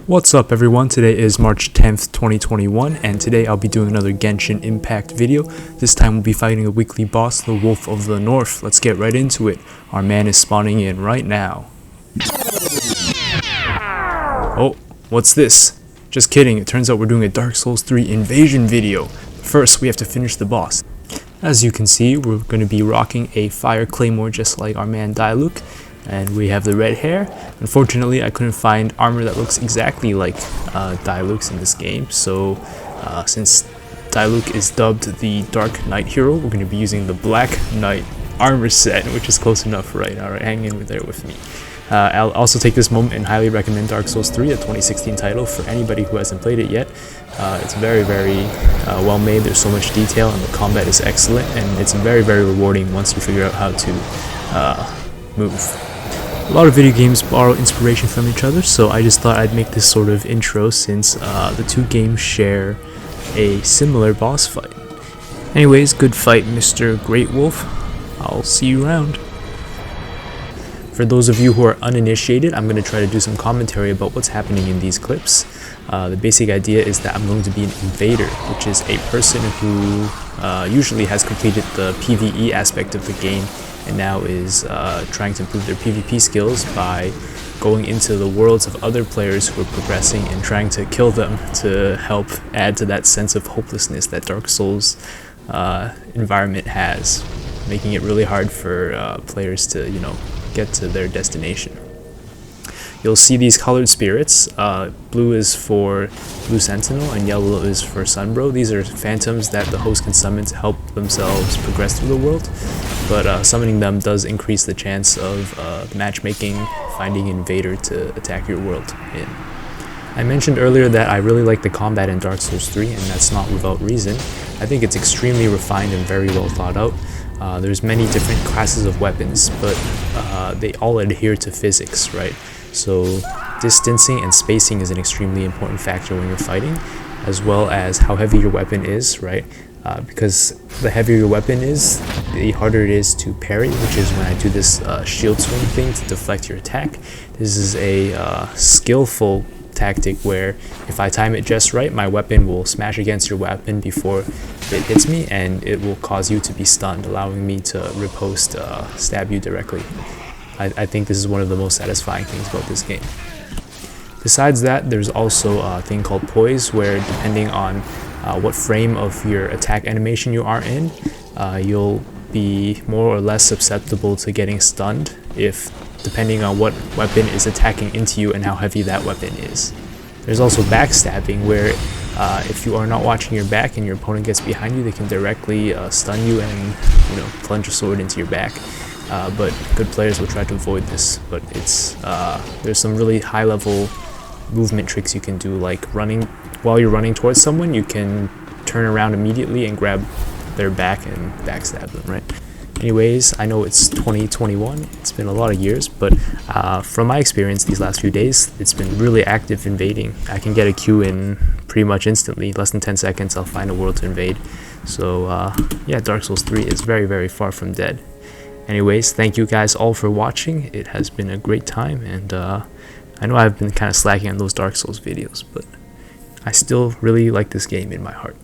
What's up everyone, today is March 10th, 2021, and today I'll be doing another Genshin Impact video. This time we'll be fighting a weekly boss, the Wolf of the North. Let's get right into it. Our man is spawning in right now. Oh, what's this? Just kidding, it turns out we're doing a Dark Souls 3 invasion video. First, we have to finish the boss. As you can see, we're going to be rocking a fire claymore just like our man Diluc. And we have the red hair. Unfortunately, I couldn't find armor that looks exactly like Diluc's in this game. So since Diluc is dubbed the Dark Knight hero, we're going to be using the Black Knight armor set, which is close enough, right? Alright, hang in there with me. I'll also take this moment and highly recommend Dark Souls 3, a 2016 title, for anybody who hasn't played it yet. It's very well made, there's so much detail, and the combat is excellent, and it's very rewarding once you figure out how to move. A lot of video games borrow inspiration from each other, so I just thought I'd make this sort of intro since the two games share a similar boss fight. Anyways, good fight, Mr. Great Wolf. I'll see you around. For those of you who are uninitiated, I'm going to try to do some commentary about what's happening in these clips. The basic idea is that I'm going to be an invader, which is a person who usually has completed the PvE aspect of the game and now is trying to improve their PvP skills by going into the worlds of other players who are progressing and trying to kill them to help add to that sense of hopelessness that Dark Souls environment has, making it really hard for players to, get to their destination. You'll see these colored spirits. Blue is for Blue Sentinel and yellow is for Sunbro. These are phantoms that the host can summon to help themselves progress through the world, but summoning them does increase the chance of matchmaking, finding an invader to attack your world in. I mentioned earlier that I really like the combat in Dark Souls 3, and that's not without reason. I think it's extremely refined and very well thought out. There's many different classes of weapons, but they all adhere to physics, right? So distancing and spacing is an extremely important factor when you're fighting, as well as how heavy your weapon is, right? Because the heavier your weapon is, the harder it is to parry, which is when I do this shield swing thing to deflect your attack. This is a skillful tactic where if I time it just right, my weapon will smash against your weapon before it hits me, and it will cause you to be stunned, allowing me to riposte, stab you directly. I think this is one of the most satisfying things about this game. Besides that, there's also a thing called poise, where depending on what frame of your attack animation you are in, you'll be more or less susceptible to getting stunned, depending on what weapon is attacking into you and how heavy that weapon is. There's also backstabbing, where if you are not watching your back and your opponent gets behind you, they can directly stun you and plunge a sword into your back. But good players will try to avoid this. But there's some really high-level movement tricks you can do, like while you're running towards someone, you can turn around immediately and grab their back and backstab them, right? Anyways, I know it's 2021, it's been a lot of years, but from my experience these last few days, it's been really active invading. I can get a queue in pretty much instantly, less than 10 seconds, I'll find a world to invade. So yeah, Dark Souls 3 is very far from dead. Anyways, thank you guys all for watching. It has been a great time, and I know I've been kind of slacking on those Dark Souls videos, but I still really like this game in my heart.